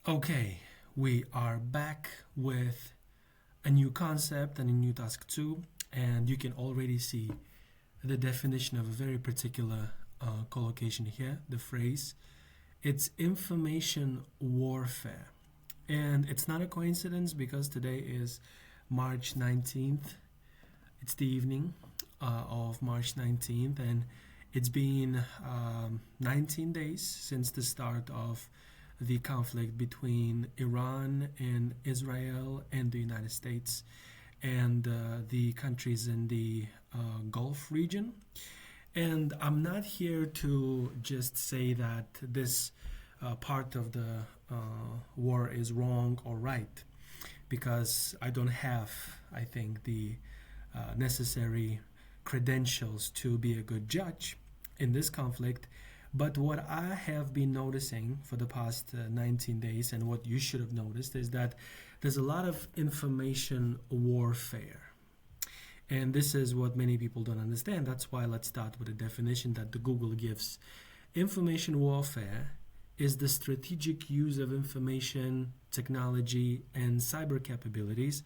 Okay, we are back with a new concept and a new task too, and you can already see the definition of a very particular collocation here, the phrase. It's information warfare. And it's not a coincidence because today is March 19th. It's the evening of March 19th, and it's been 19 days since the start of the conflict between Iran and Israel and the United States and the countries in the Gulf region. And I'm not here to just say that this part of the war is wrong or right, because I don't have, I think, the necessary credentials to be a good judge in this conflict. But what I have been noticing for the past 19 days, and what you should have noticed, is that there's a lot of information warfare. And this is what many people don't understand. That's why let's start with a definition that the Google gives. Information warfare is the strategic use of information, technology, and cyber capabilities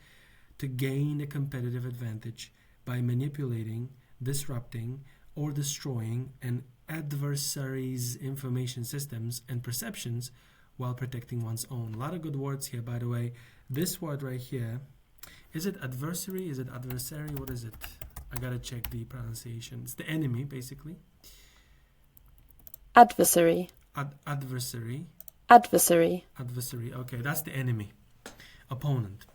to gain a competitive advantage by manipulating, disrupting, or destroying an adversary's information systems and perceptions while protecting one's own. A lot of good words here, by the way. This word right here, is it adversary? Is it adversary? What is it? I gotta check the pronunciation. It's the enemy, basically. Adversary. Adversary. Adversary. Adversary. Okay, that's the enemy, opponent.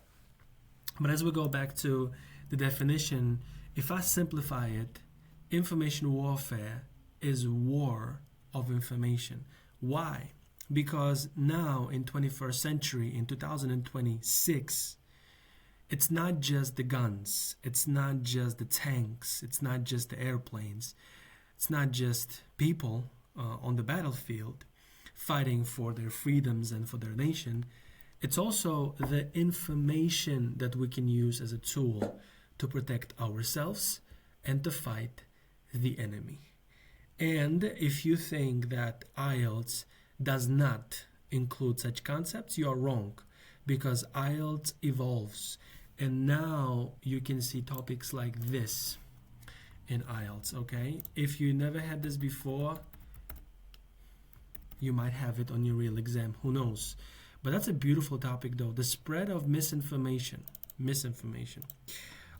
But as we go back to the definition, if I simplify it, information warfare is war of information. Why? Because now in 21st century, in 2026, it's not just the guns, it's not just the tanks, it's not just the airplanes, it's not just people on the battlefield fighting for their freedoms and for their nation. It's also the information that we can use as a tool to protect ourselves and to fight the enemy. And if you think that IELTS does not include such concepts, you are wrong, because IELTS evolves. And now you can see topics like this in IELTS, okay? If you never had this before, you might have it on your real exam, who knows? But that's a beautiful topic though. The spread of misinformation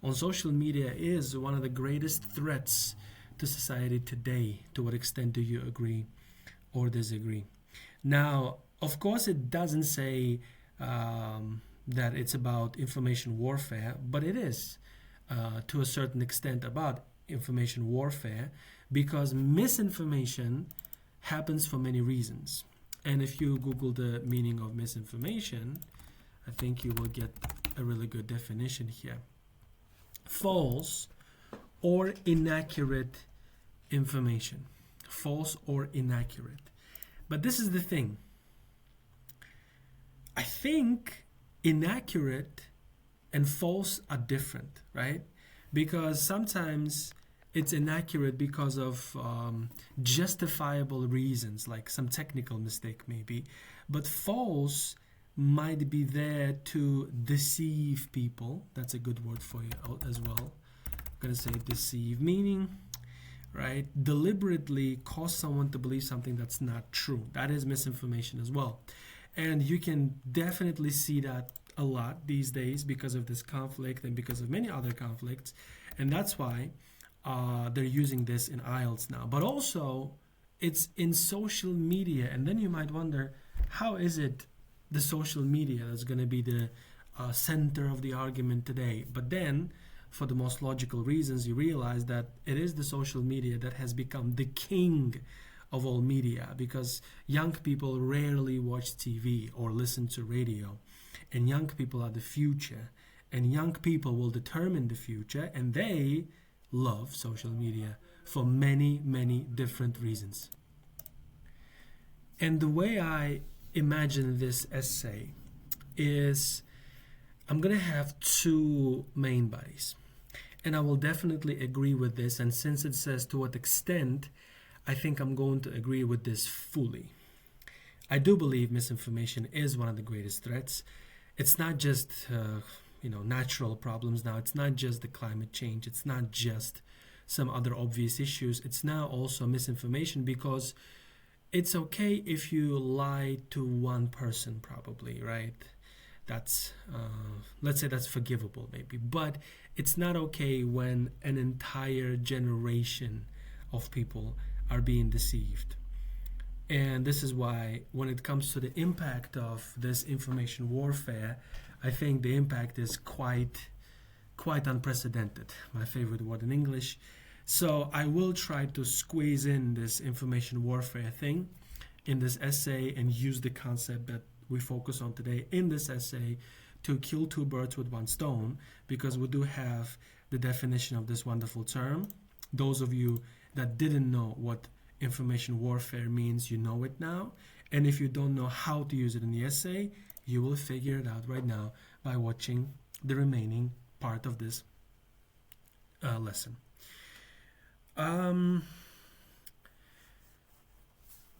on social media is one of the greatest threats to society today. To what extent do you agree or disagree? Now, of course, it doesn't say that it's about information warfare, but it is to a certain extent about information warfare, because misinformation happens for many reasons. And if you Google the meaning of misinformation, I think you will get a really good definition here. False or inaccurate information. False or inaccurate. But this is the thing. I think inaccurate and false are different, right? Because sometimes it's inaccurate because of justifiable reasons, like some technical mistake maybe. But false might be there to deceive people. That's a good word for you as well. I'm going to say deceive, meaning, right, deliberately cause someone to believe something that's not true. That is misinformation as well. And you can definitely see that a lot these days because of this conflict and because of many other conflicts. And that's why they're using this in IELTS now. But also, it's in social media. And then you might wonder, how is it the social media that's going to be the center of the argument today? But then, for the most logical reasons, you realize that it is the social media that has become the king of all media, because young people rarely watch TV or listen to radio, and young people are the future, and young people will determine the future, and they love social media for many, many different reasons. And the way I imagine this essay is, I'm going to have two main bodies. And I will definitely agree with this. And since it says to what extent, I think I'm going to agree with this fully. I do believe misinformation is one of the greatest threats. It's not just natural problems now. It's not just the climate change. It's not just some other obvious issues. It's now also misinformation, because it's okay if you lie to one person, probably, right? That's let's say that's forgivable, maybe, but it's not okay when an entire generation of people are being deceived. And this is why, when it comes to the impact of this information warfare, I think the impact is quite unprecedented. My favorite word in English. So I will try to squeeze in this information warfare thing in this essay and use the concept that we focus on today in this essay to kill two birds with one stone, because we do have the definition of this wonderful term. Those of you that didn't know what information warfare means, you know it now. And if you don't know how to use it in the essay, you will figure it out right now by watching the remaining part of this lesson.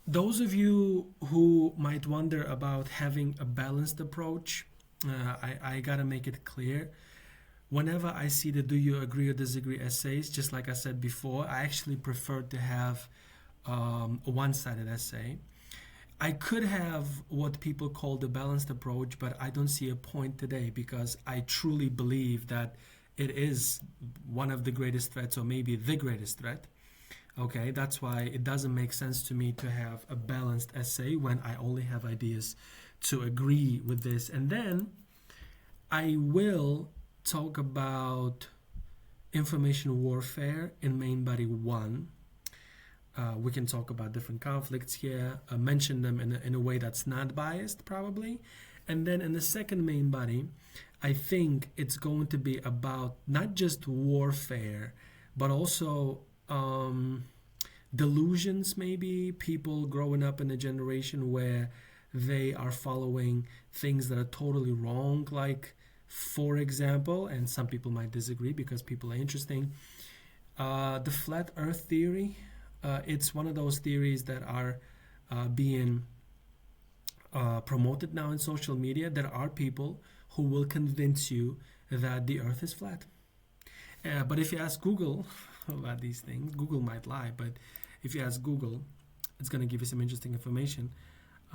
Those of you who might wonder about having a balanced approach, I gotta make it clear. Whenever I see the do you agree or disagree essays, just like I said before, I actually prefer to have a one-sided essay. I could have what people call the balanced approach, but I don't see a point today, because I truly believe that it is one of the greatest threats, or maybe the greatest threat. Okay, that's why it doesn't make sense to me to have a balanced essay when I only have ideas to agree with this. And then I will talk about information warfare in main body 1. We can talk about different conflicts here, mention them in a way that's not biased, probably. And then in the second main body, I think it's going to be about not just warfare, but also delusions, maybe. People growing up in a generation where they are following things that are totally wrong, like, for example, and some people might disagree because people are interesting, the flat earth theory. It's one of those theories that are being promoted now in social media. There are people who will convince you that the earth is flat. But if you ask Google about these things, Google might lie, but if you ask Google, it's going to give you some interesting information.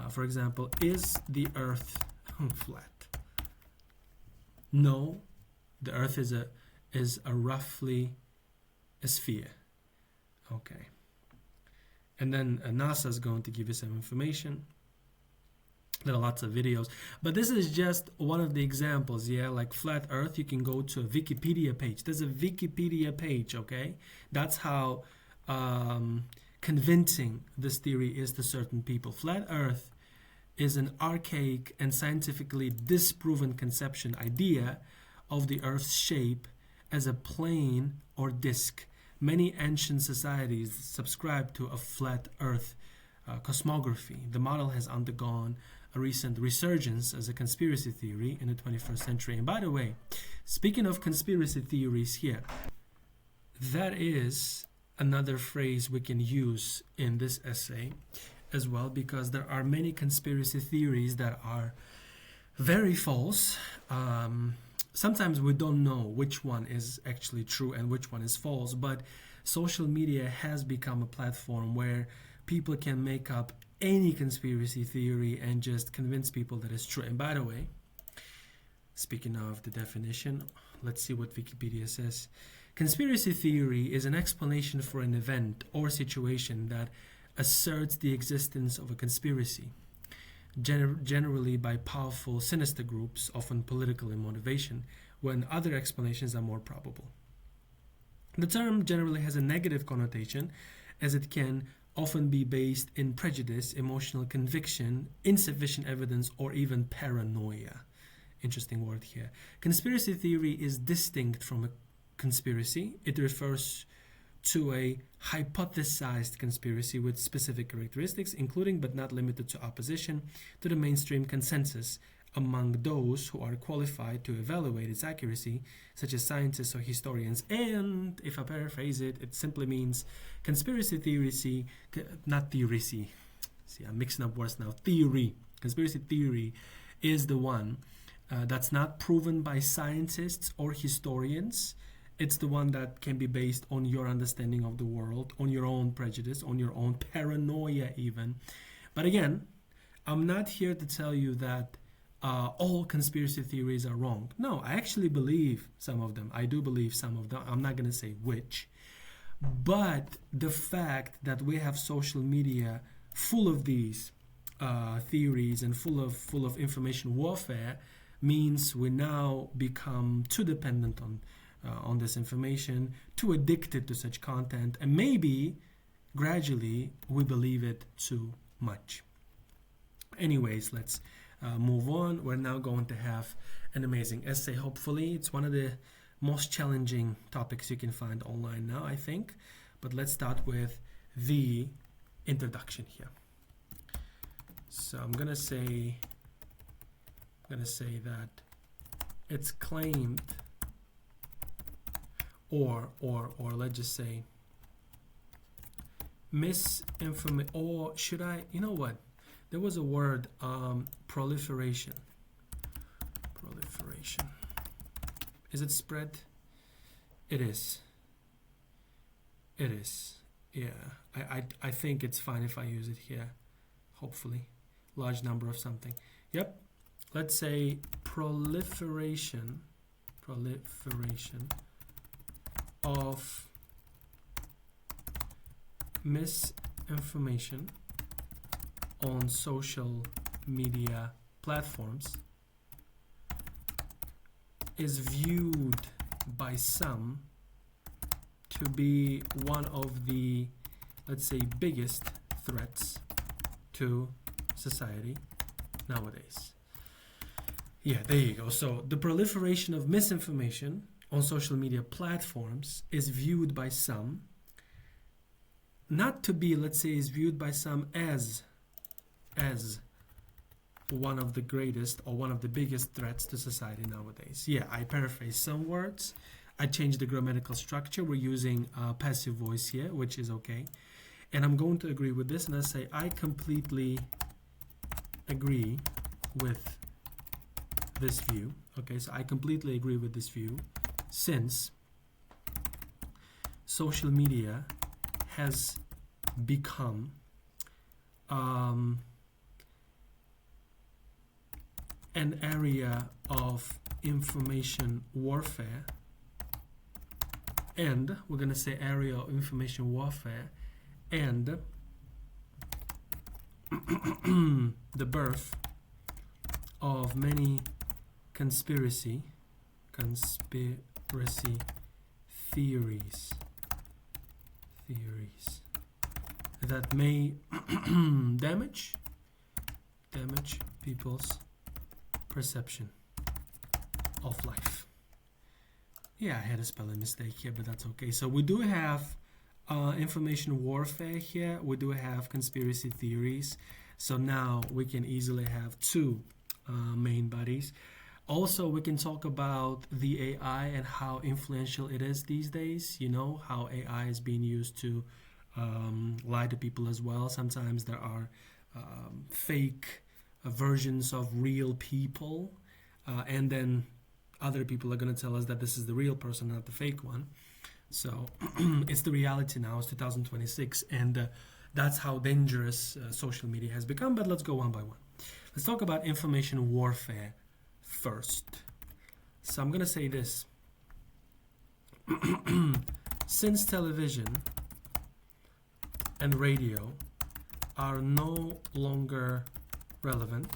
For example, is the earth flat? No, the earth is a roughly a sphere. Okay. And then NASA is going to give you some information. There are lots of videos, but this is just one of the examples. Yeah, like flat earth, you can go to a Wikipedia page. There's a Wikipedia page, okay? That's how convincing this theory is to certain people. Flat earth is an archaic and scientifically disproven conception idea of the earth's shape as a plane or disk. Many ancient societies subscribe to a flat earth cosmography. The model has undergone a recent resurgence as a conspiracy theory in the 21st century. And by the way, speaking of conspiracy theories here, that is another phrase we can use in this essay as well, because there are many conspiracy theories that are very false. Sometimes we don't know which one is actually true and which one is false, but social media has become a platform where people can make up any conspiracy theory and just convince people that it's true. And by the way, speaking of the definition, let's see what Wikipedia says. Conspiracy theory is an explanation for an event or situation that asserts the existence of a conspiracy, generally by powerful, sinister groups, often political in motivation, when other explanations are more probable. The term generally has a negative connotation, as it can often be based in prejudice, emotional conviction, insufficient evidence, or even paranoia. Interesting word here. Conspiracy theory is distinct from a conspiracy. It refers to a hypothesized conspiracy with specific characteristics, including but not limited to opposition to the mainstream consensus among those who are qualified to evaluate its accuracy, such as scientists or historians. And if I paraphrase it, it simply means conspiracy theory, See, I'm mixing up words now. Theory. Conspiracy theory is the one that's not proven by scientists or historians. It's the one that can be based on your understanding of the world, on your own prejudice, on your own paranoia even. But again, I'm not here to tell you that all conspiracy theories are wrong. No, I actually believe some of them. I do believe some of them. I'm not going to say which. But the fact that we have social media full of these theories and full of information warfare means we now become too dependent on this information, too addicted to such content, and maybe gradually we believe it too much. Anyways, let's move on. We're now going to have an amazing essay, hopefully. It's one of the most challenging topics you can find online now, I think. But let's start with the introduction here. So I'm gonna say that it's claimed, or let's just say misinformation, or should I, you know what? There was a word, proliferation. Proliferation. Is it spread? It is. It is. Yeah. I think it's fine if I use it here. Hopefully. Large number of something. Yep. Let's say proliferation of misinformation on social media platforms is viewed by some to be one of the, let's say, biggest threats to society nowadays. Yeah, there you go. So the proliferation of misinformation on social media platforms is viewed by some, not to be, let's say, is viewed by some as one of the greatest or one of the biggest threats to society nowadays. Yeah, I paraphrase some words. I changed the grammatical structure. We're using passive voice here, which is okay. And I'm going to agree with this, and I say I completely agree with this view. Okay, so I completely agree with this view, since social media has become an area of information warfare, and we're going to say area of information warfare, and the birth of many conspiracy theories that may damage people's perception of life. Yeah, I had a spelling mistake here, but that's okay. So we do have information warfare here. We do have conspiracy theories. So now we can easily have two main bodies. Also, we can talk about the AI and how influential it is these days. You know, how AI is being used to lie to people as well. Sometimes there are fake versions of real people, and then other people are going to tell us that this is the real person, not the fake one. So it's the reality now. It's 2026, and that's how dangerous social media has become. But let's go one by one. Let's talk about information warfare first. So I'm going to say this. Since television and radio are no longer relevant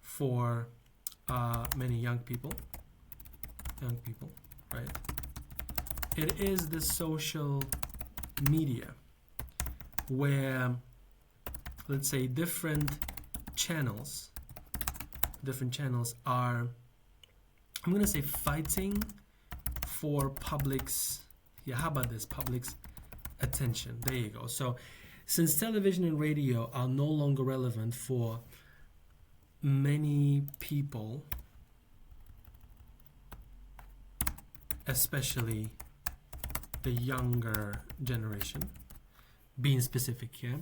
for many young people, right? It is the social media where, let's say, different channels are, I'm going to say, fighting for public's, how about this, public's attention. There you go. So since television and radio are no longer relevant for many people, especially the younger generation, being specific here,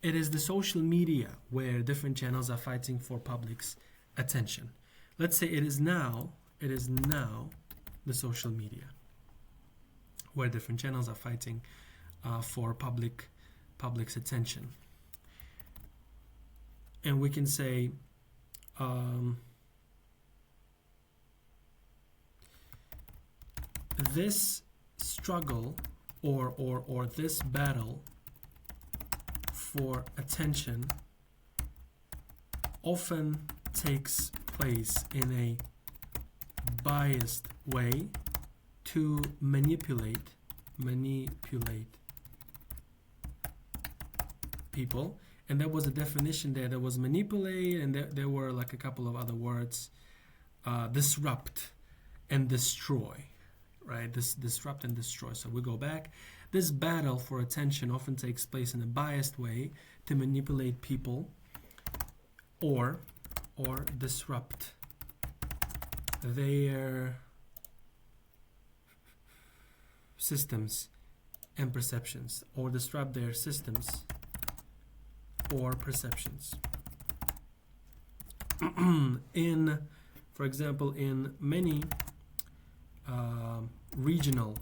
It is the social media where different channels are fighting for public's attention. Let's say it is now the social media where different channels are fighting for public's attention. And we can say this struggle or this battle for attention often takes place in a biased way to manipulate people. And there was a definition there. There was manipulate, and there were like a couple of other words. Disrupt and destroy, right? Disrupt and destroy. So we go back. This battle for attention often takes place in a biased way to manipulate people or disrupt their systems and perceptions, or disrupt their systems or perceptions. For example, in many regional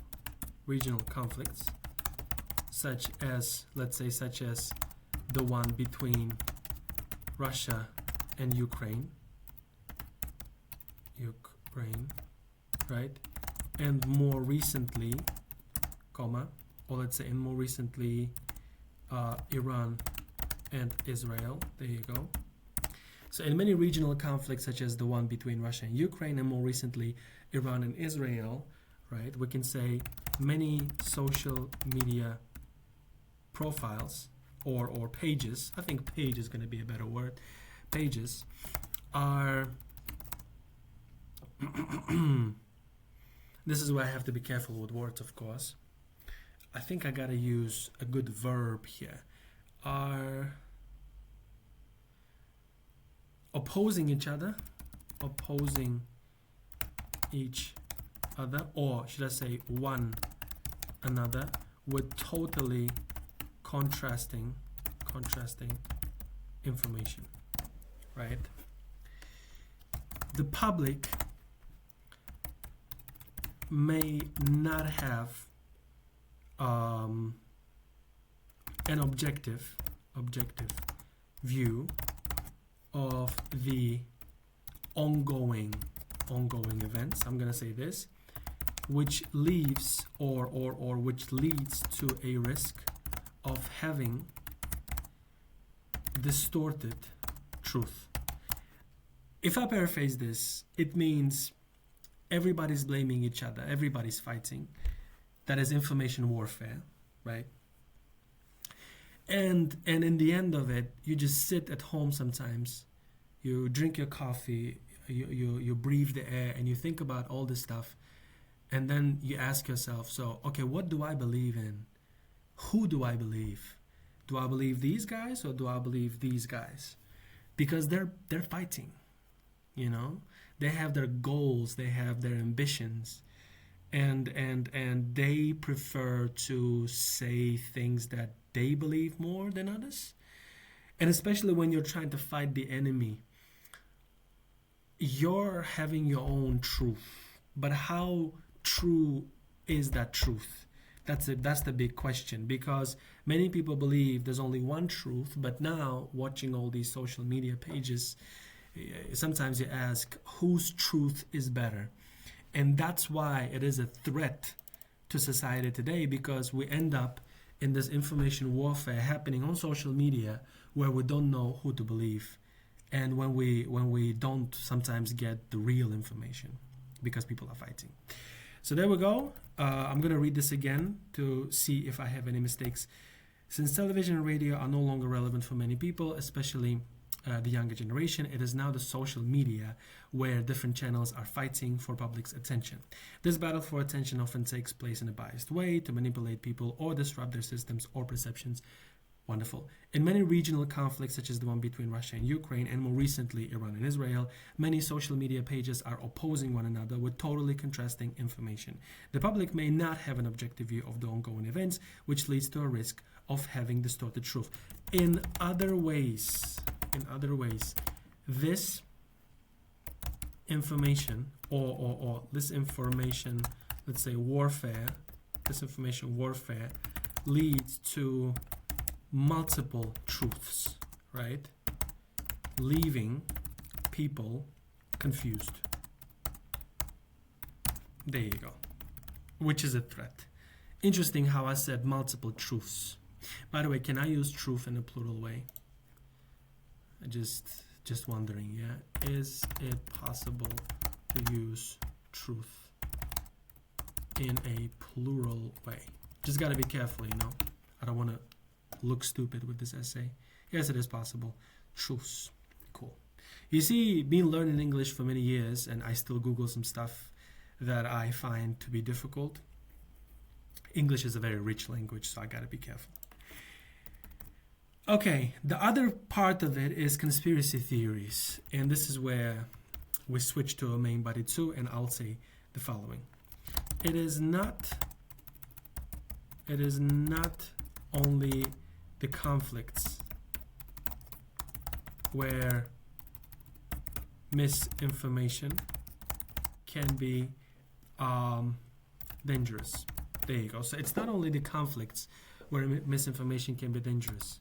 conflicts, such as the one between Russia and Ukraine, right? And more recently, Iran and Israel. There you go. So in many regional conflicts, such as the one between Russia and Ukraine, and more recently Iran and Israel, right? We can say many social media profiles or pages. I think page is going to be a better word. Pages are this is where I have to be careful with words, of course. I think I gotta use a good verb here. Are opposing each other, or should I say one another, with totally contrasting information, right? The public may not have an objective view of the ongoing events. I'm gonna say this, which leaves or which leads to a risk of having distorted truth. If I paraphrase this, it means everybody's blaming each other, everybody's fighting. That is information warfare, right? And in the end of it, you just sit at home sometimes, you drink your coffee, you breathe the air, and you think about all this stuff, and then you ask yourself, so, okay, what do I believe in? Who do I believe? Do I believe these guys or do I believe these guys? Because they're fighting, you know? They have their goals, they have their ambitions, and they prefer to say things that they believe more than others. And especially when you're trying to fight the enemy, you're having your own truth. But how true is that truth? That's the big question, because many people believe there's only one truth, but now watching all these social media pages, sometimes you ask, whose truth is better? And that's why it is a threat to society today, because we end up in this information warfare happening on social media where we don't know who to believe, and when we don't sometimes get the real information because people are fighting. So there we go. I'm going to read this again to see if I have any mistakes. Since television and radio are no longer relevant for many people, especially the younger generation, it is now the social media where different channels are fighting for public's attention. This battle for attention often takes place in a biased way to manipulate people or disrupt their systems or perceptions. Wonderful. In many regional conflicts, such as the one between Russia and Ukraine, and more recently Iran and Israel, many social media pages are opposing one another with totally contrasting information. The public may not have an objective view of the ongoing events, which leads to a risk of having distorted truth. In other ways, this information or this information, let's say this information warfare leads to multiple truths, right? Leaving people confused. There you go. Which is a threat. Interesting how I said multiple truths. By the way, can I use truth in a plural way? Just wondering, yeah? Is it possible to use truth in a plural way? Just gotta be careful, you know? I don't want to look stupid with this essay. Yes, it is possible. Truths. Cool. You see, been learning English for many years, and I still Google some stuff that I find to be difficult. English is a very rich language, so I gotta be careful. Okay, the other part of it is conspiracy theories, and this is where we switch to a main body 2, and I'll say the following. It is not only the conflicts where misinformation can be dangerous. There you go. So it's not only the conflicts where misinformation can be dangerous,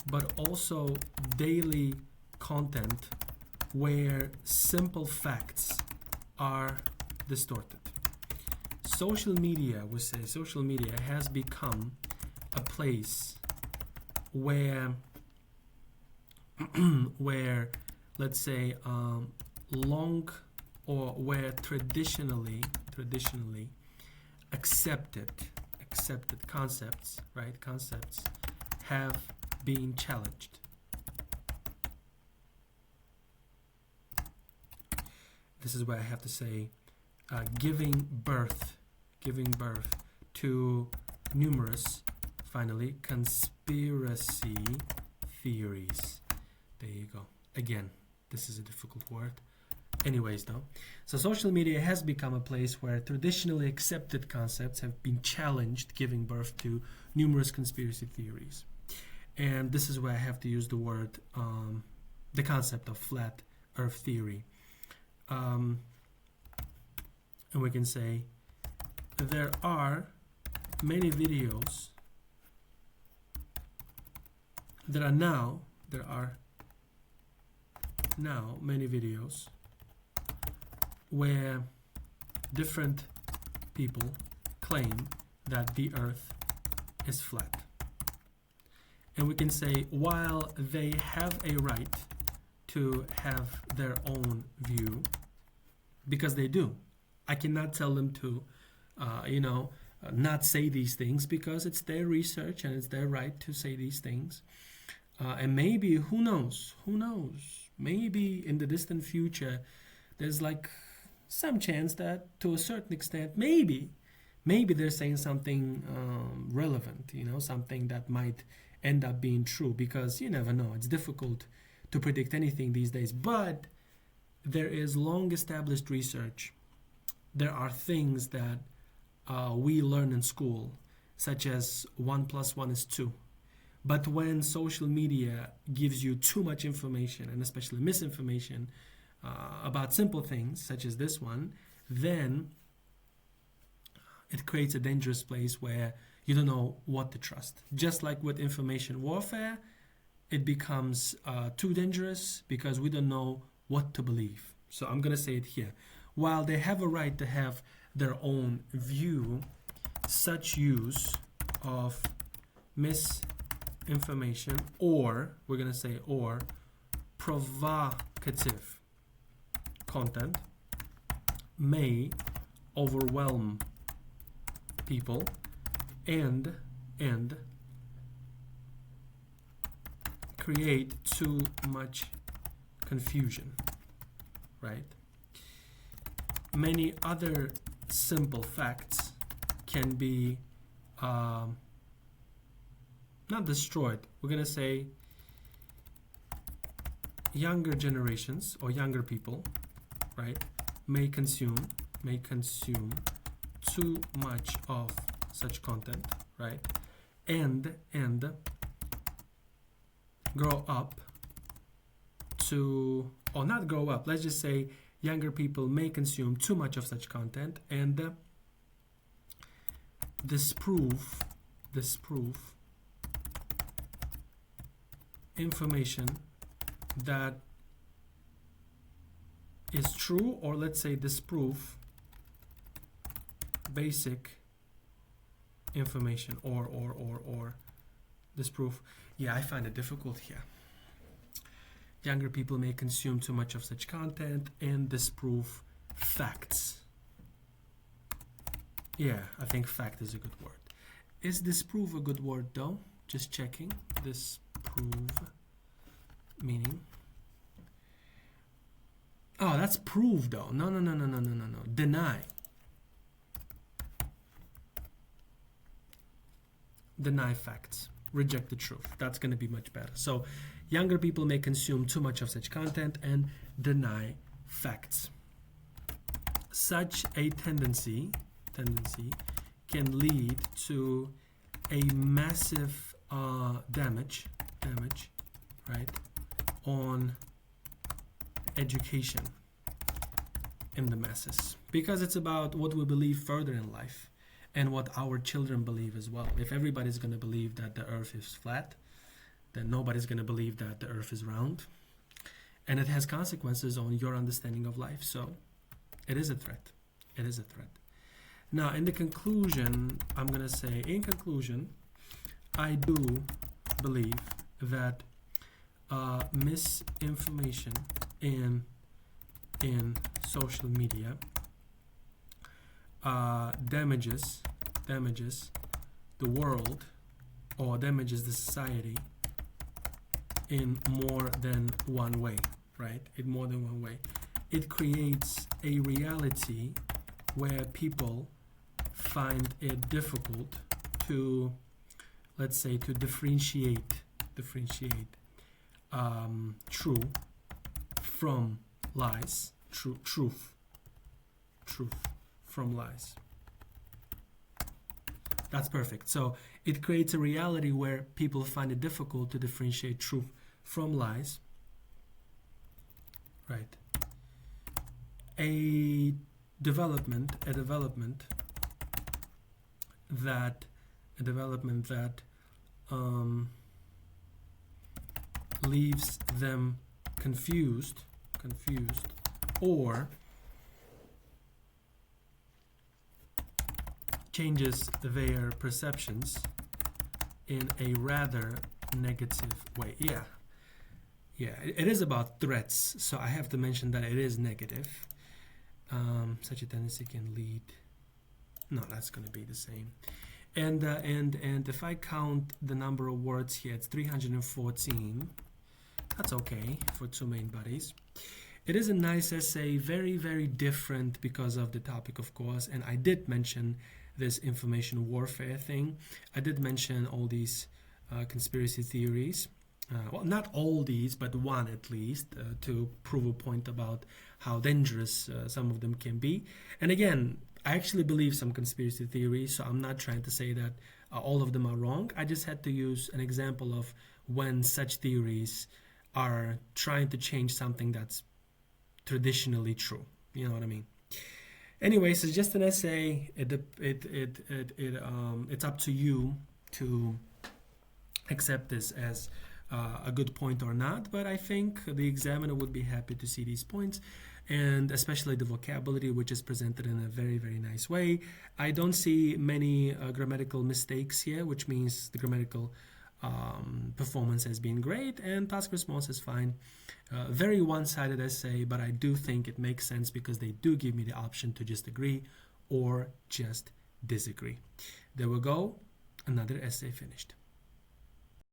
but also daily content where simple facts are distorted. Social media has become a place where let's say long or where traditionally accepted concepts, right? Concepts have been challenged. This is where I have to say giving birth to numerous, finally, conspiracy theories. There you go. Again, this is a difficult word. Anyways, though, so social media has become a place where traditionally accepted concepts have been challenged, giving birth to numerous conspiracy theories. And this is where I have to use the word, the concept of flat earth theory. And we can say there are many videos there are now many videos where different people claim that the earth is flat. And we can say, while they have a right to have their own view, because they do, I cannot tell them to, not say these things, because it's their research and it's their right to say these things. And maybe, who knows, maybe in the distant future, there's like some chance that to a certain extent, maybe they're saying something relevant, something that might end up being true, because you never know. It's difficult to predict anything these days, but there is long established research. There are things that we learn in school, such as 1 + 1 is 2. But when social media gives you too much information, and especially misinformation, about simple things such as this one, then it creates a dangerous place where you don't know what to trust. Just like with information warfare, it becomes too dangerous because we don't know what to believe. So I'm going to say it here. While they have a right to have their own view, such use of misinformation, or we're going to say or provocative content may overwhelm people and create too much confusion, right? Many other simple facts can be not destroyed. We're going to say younger generations or younger people, right, may consume too much of such content, right, and grow up to, or not grow up, let's just say younger people may consume too much of such content and disprove information that is true, or let's say disprove basic information, or disprove. Yeah, I find it difficult here. Younger people may consume too much of such content and disprove facts. Yeah, I think fact is a good word. Is disprove a good word though? Just checking. Disprove meaning. Oh, that's prove though. No. Deny. Deny facts. Reject the truth. That's going to be much better. So, younger people may consume too much of such content and deny facts. Such a tendency can lead to a massive damage, right, on education in the masses, because it's about what we believe further in life and what our children believe as well. If everybody's going to believe that the earth is flat, then nobody's going to believe that the earth is round, and it has consequences on your understanding of life. So it is a threat. Now, in the conclusion, I'm going to say, in conclusion, I do believe that misinformation in social media damages the world, or damages the society in more than one way, right? In more than one way. It creates a reality where people find it difficult to, let's say, to differentiate true from lies, truth from lies. That's perfect. So it creates a reality where people find it difficult to differentiate truth from lies, right? A development that leaves them confused, or changes their perceptions in a rather negative way. Yeah, it is about threats, so I have to mention that it is negative. Such a tendency can lead, no, that's going to be the same. And if I count the number of words here, it's 314. That's okay for two main bodies. It is a nice essay, very, very different because of the topic, of course. And I did mention this information warfare thing. I did mention all these conspiracy theories. Well, not all these, but one at least, to prove a point about how dangerous some of them can be. And again, I actually believe some conspiracy theories, so I'm not trying to say that all of them are wrong. I just had to use an example of when such theories are trying to change something that's traditionally true. You know what I mean? Anyways, it's just an essay. It's up to you to accept this as a good point or not, but I think the examiner would be happy to see these points, and especially the vocabulary, which is presented in a very, very nice way. I don't see many grammatical mistakes here, which means the grammatical performance has been great, and task response is fine. Very one-sided essay, but I do think it makes sense because they do give me the option to just agree or just disagree. There we go, another essay finished.